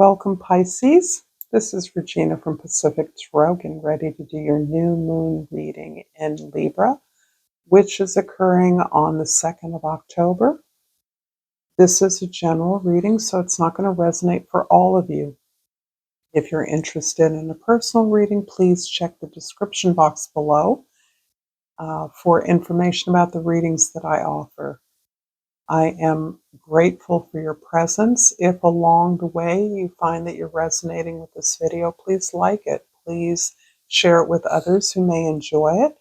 Welcome, Pisces. This is Regina from Pacific Tarot, getting ready to do your new moon reading in Libra, which is occurring on the 2nd of October. This is a general reading, so it's not going to resonate for all of you. If you're interested in a personal reading, please check the description box below for information about the readings that I offer. I am grateful for your presence. If along the way you find that you're resonating with this video, please like it. Please share it with others who may enjoy it.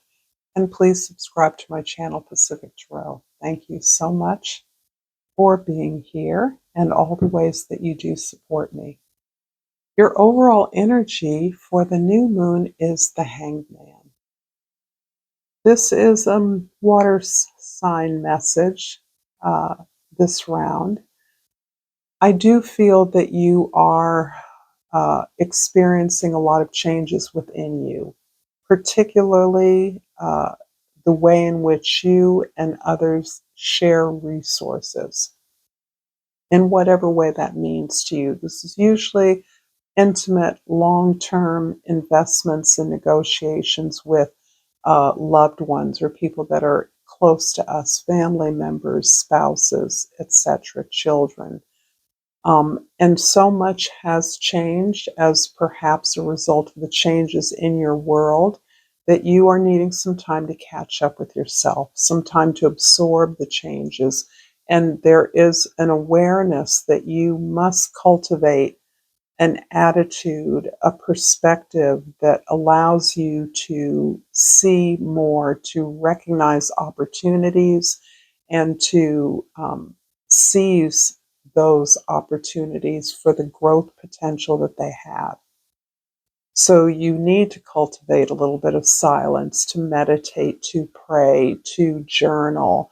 And please subscribe to my channel, Pacific Tarot. Thank you so much for being here and all the ways that you do support me. Your overall energy for the new moon is the Hanged Man. This is a water sign message this round. I do feel that you are experiencing a lot of changes within you, particularly the way in which you and others share resources, in whatever way that means to you. This is usually intimate, long-term investments and negotiations with loved ones or people that are close to us, family members, spouses, etc., children. And so much has changed as perhaps a result of the changes in your world that you are needing some time to catch up with yourself, some time to absorb the changes. And there is an awareness that you must cultivate an attitude, a perspective that allows you to see more, to recognize opportunities, and to seize those opportunities for the growth potential that they have. So you need to cultivate a little bit of silence, to meditate, to pray, to journal,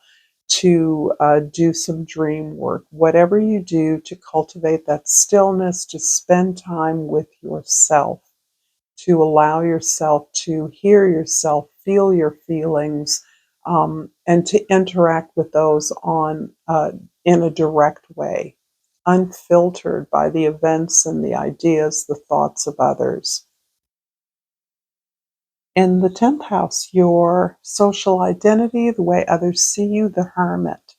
to do some dream work, whatever you do to cultivate that stillness, to spend time with yourself, to allow yourself to hear yourself, feel your feelings, and to interact with those in a direct way, unfiltered by the events and the ideas, the thoughts of others. In the 10th house, your social identity, the way others see you, the Hermit.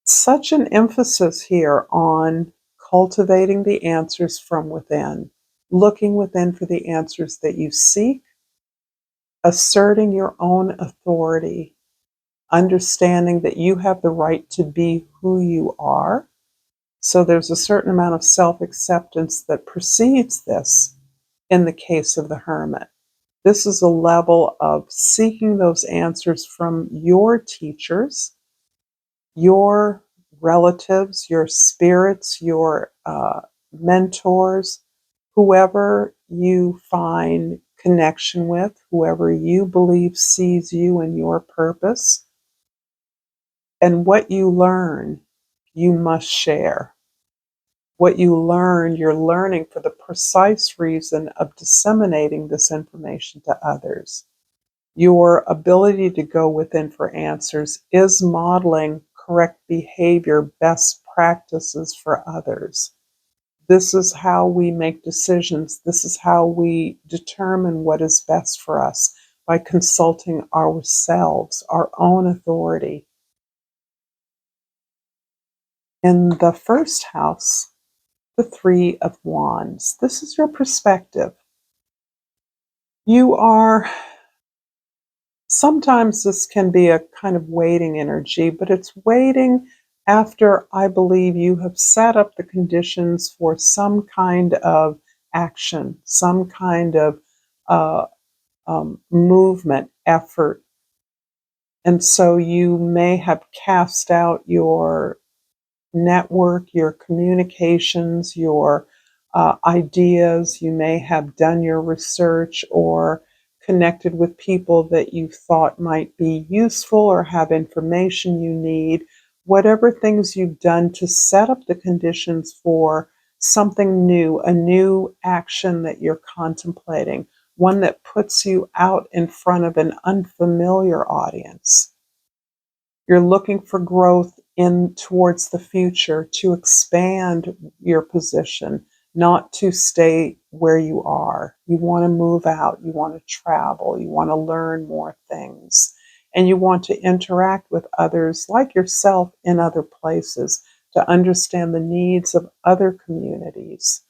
Such an emphasis here on cultivating the answers from within, looking within for the answers that you seek, asserting your own authority, understanding that you have the right to be who you are. So there's a certain amount of self-acceptance that precedes this in the case of the Hermit. This is a level of seeking those answers from your teachers, your relatives, your spirits, your mentors, whoever you find connection with, whoever you believe sees you and your purpose. And what you learn, you must share. What you learn, you're learning for the precise reason of disseminating this information to others. Your ability to go within for answers is modeling correct behavior, best practices for others. This is how we make decisions. This is how we determine what is best for us, by consulting ourselves, our own authority. In the first house, the Three of Wands. This is your perspective. You are, sometimes this can be a kind of waiting energy, but it's waiting after, I believe, you have set up the conditions for some kind of action, some kind of movement, effort. And so you may have cast out your network, your communications, your ideas. You may have done your research or connected with people that you thought might be useful or have information you need. Whatever things you've done to set up the conditions for something new, a new action that you're contemplating, one that puts you out in front of an unfamiliar audience. You're looking for growth in towards the future to expand your position, not to stay where you are. You want to move out, you want to travel, you want to learn more things, and you want to interact with others like yourself in other places to understand the needs of other communities.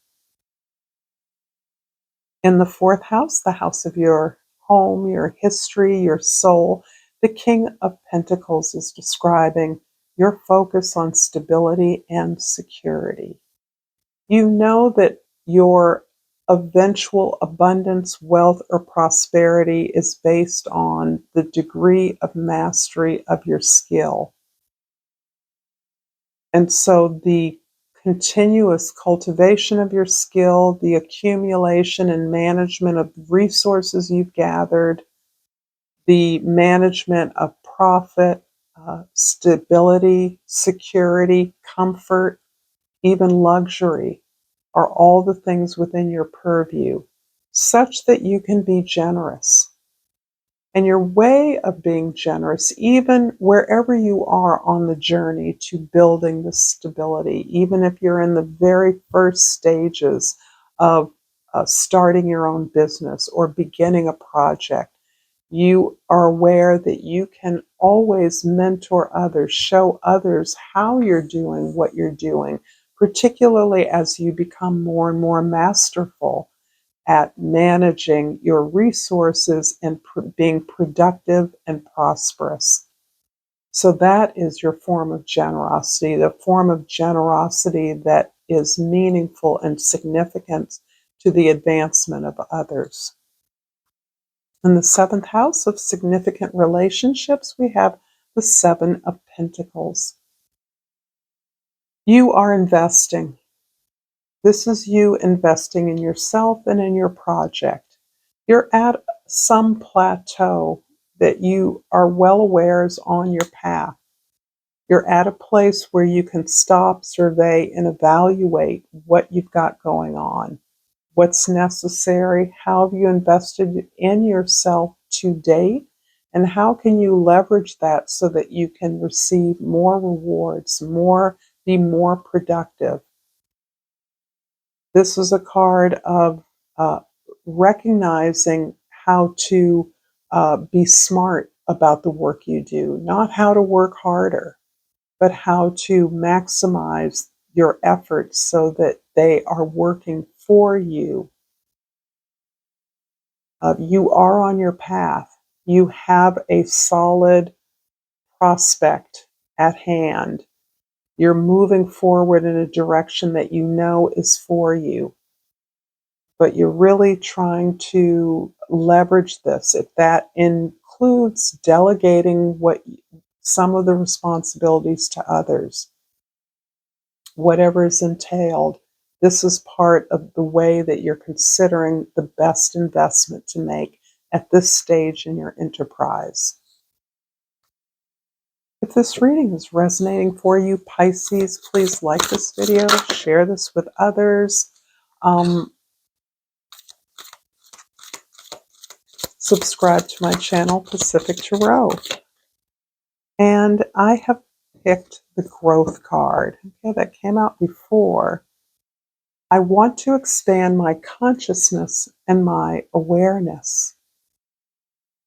In the fourth house, the house of your home, your history, your soul, the King of Pentacles is describing your focus on stability and security. You know that your eventual abundance, wealth, or prosperity is based on the degree of mastery of your skill. And so the continuous cultivation of your skill, the accumulation and management of resources you've gathered, the management of profit, stability, security, comfort, even luxury are all the things within your purview, such that you can be generous. And your way of being generous, even wherever you are on the journey to building this stability, even if you're in the very first stages of starting your own business or beginning a project, you are aware that you can always mentor others, show others how you're doing what you're doing, particularly as you become more and more masterful at managing your resources and being productive and prosperous. So that is your form of generosity, the form of generosity that is meaningful and significant to the advancement of others. In the seventh house of significant relationships, we have the Seven of Pentacles. You are investing. This is you investing in yourself and in your project. You're at some plateau that you are well aware is on your path. You're at a place where you can stop, survey, and evaluate what you've got going on. What's necessary? How have you invested in yourself to date? And how can you leverage that so that you can receive more rewards, be more productive? This is a card of uh, recognizing how to be smart about the work you do, not how to work harder, but how to maximize your efforts so that they are working for you. You are on your path. You have a solid prospect at hand. You're moving forward in a direction that you know is for you, but you're really trying to leverage this. If that includes delegating some of the responsibilities to others, whatever is entailed, this is part of the way that you're considering the best investment to make at this stage in your enterprise. If this reading is resonating for you, Pisces, please like this video, share this with others. Subscribe to my channel, Pacific Tarot. And I have picked the growth card. Okay, that came out before. I want to expand my consciousness and my awareness.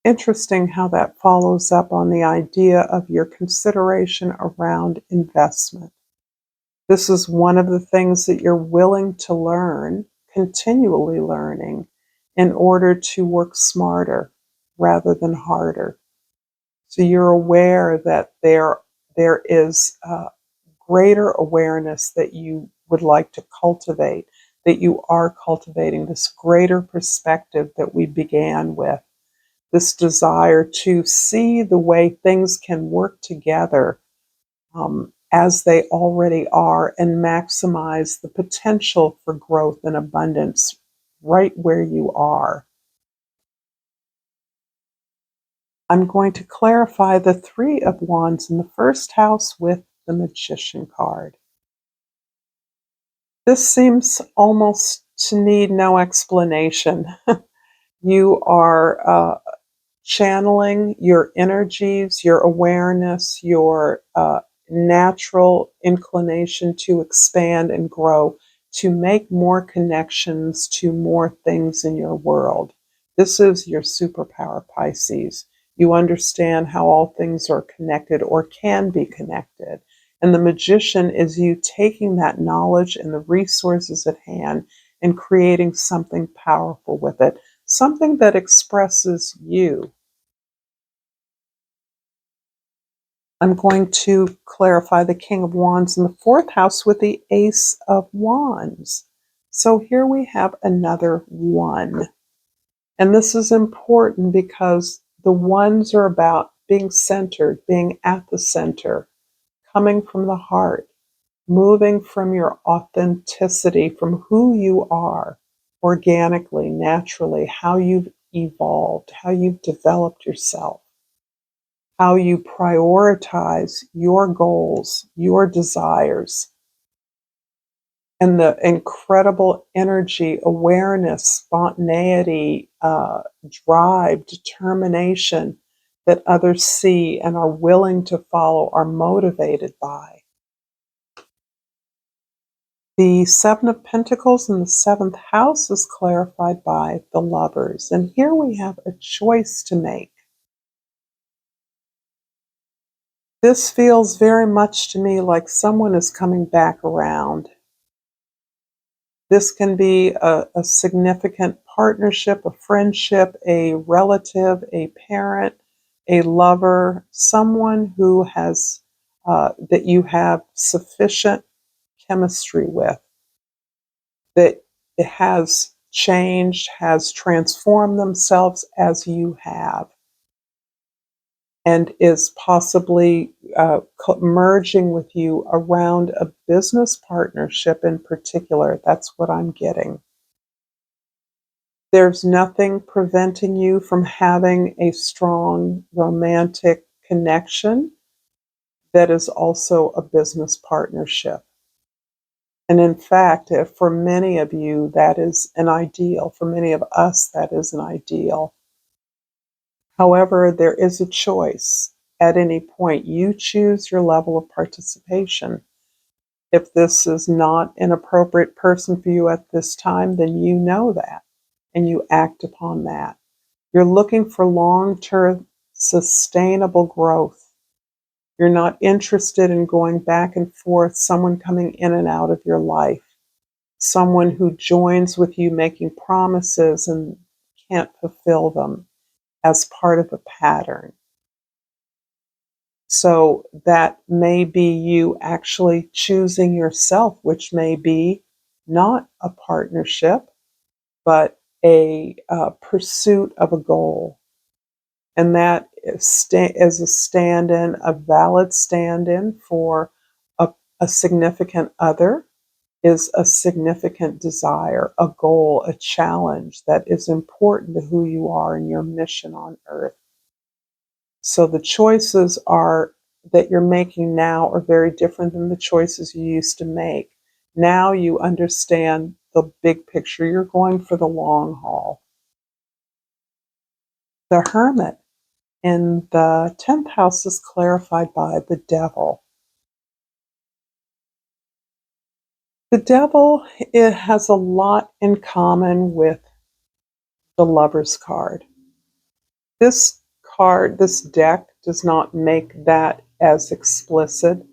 Interesting how that follows up on the idea of your consideration around investment. This is one of the things that you're willing to learn, continually learning, in order to work smarter rather than harder. So you're aware that there is greater awareness that you would like to cultivate, that you are cultivating this greater perspective that we began with, this desire to see the way things can work together as they already are and maximize the potential for growth and abundance right where you are. I'm going to clarify the Three of Wands in the first house with the Magician card. This seems almost to need no explanation. You are channeling your energies, your awareness, your natural inclination to expand and grow, to make more connections to more things in your world. This is your superpower, Pisces. You understand how all things are connected or can be connected. And the magician is you taking that knowledge and the resources at hand and creating something powerful with it, something that expresses you. I'm going to clarify the King of Wands in the fourth house with the Ace of Wands. So here we have another one. And this is important because the ones are about being centered, being at the center, coming from the heart, moving from your authenticity, from who you are, organically, naturally, how you've evolved, how you've developed yourself, how you prioritize your goals, your desires, and the incredible energy, awareness, spontaneity, drive, determination that others see and are willing to follow, are motivated by. The Seven of Pentacles in the seventh house is clarified by the Lovers. And here we have a choice to make. This feels very much to me like someone is coming back around. This can be a significant partnership, a friendship, a relative, a parent, a lover, someone who has that you have sufficient chemistry with, that it has changed, has transformed themselves as you have, and is possibly merging with you around a business partnership in particular. That's what I'm getting. There's nothing preventing you from having a strong romantic connection that is also a business partnership. And in fact, for many of you, that is an ideal. For many of us, that is an ideal. However, there is a choice. At any point, you choose your level of participation. If this is not an appropriate person for you at this time, then you know that and you act upon that. You're looking for long-term sustainable growth. You're not interested in going back and forth, someone coming in and out of your life, someone who joins with you making promises and can't fulfill them as part of a pattern. So that may be you actually choosing yourself, which may be not a partnership, but a pursuit of a goal. And that is a stand-in, a valid stand-in for a significant other, is a significant desire, a goal, a challenge that is important to who you are and your mission on earth. So the choices that you're making now are very different than the choices you used to make. Now you understand the big picture. You're going for the long haul. The Hermit in the 10th house is clarified by the Devil. The Devil, it has a lot in common with the Lover's card. This card, this deck, does not make that as explicit,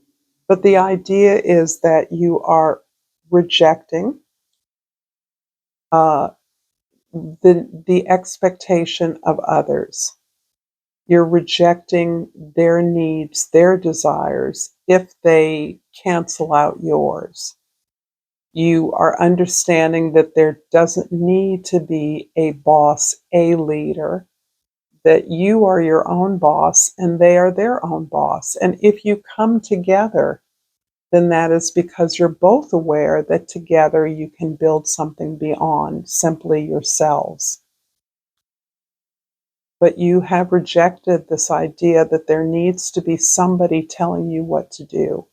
but the idea is that you are rejecting uh, the expectation of others. You're rejecting their needs, their desires, if they cancel out yours. You are understanding that there doesn't need to be a boss, a leader, that you are your own boss and they are their own boss. And if you come together, then that is because you're both aware that together you can build something beyond simply yourselves. But you have rejected this idea that there needs to be somebody telling you what to do,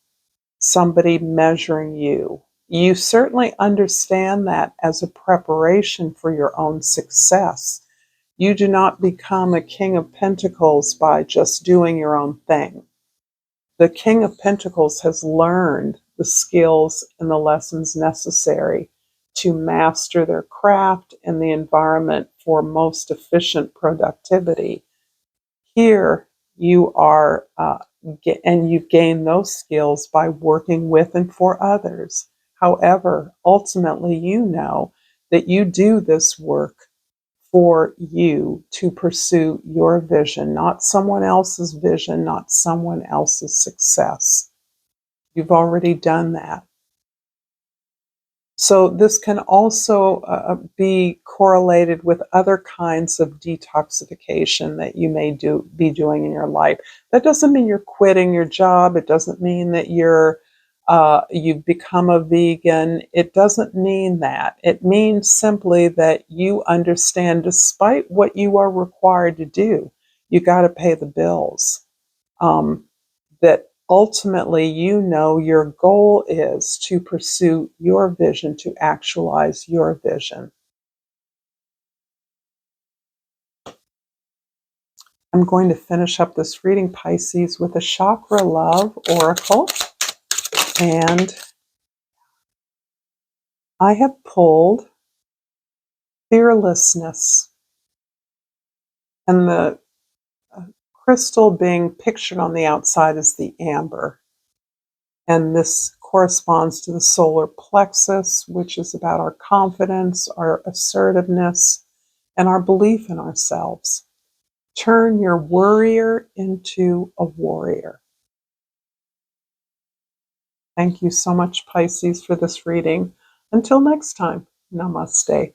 somebody measuring you. You certainly understand that as a preparation for your own success. You do not become a King of Pentacles by just doing your own thing. The King of Pentacles has learned the skills and the lessons necessary to master their craft and the environment for most efficient productivity. Here you are, and you've gained those skills by working with and for others. However, ultimately, you know that you do this work for you to pursue your vision, not someone else's vision, not someone else's success. You've already done that. So this can also be correlated with other kinds of detoxification that you may be doing in your life. That doesn't mean you're quitting your job. It doesn't mean that you've become a vegan. It doesn't mean that. It means simply that you understand, despite what you are required to do, you got to pay the bills. That ultimately you know your goal is to pursue your vision, to actualize your vision. I'm going to finish up this reading, Pisces, with a chakra love oracle. And I have pulled fearlessness. And the crystal being pictured on the outside is the amber. And this corresponds to the solar plexus, which is about our confidence, our assertiveness, and our belief in ourselves. Turn your worrier into a warrior. Thank you so much, Pisces, for this reading. Until next time, namaste.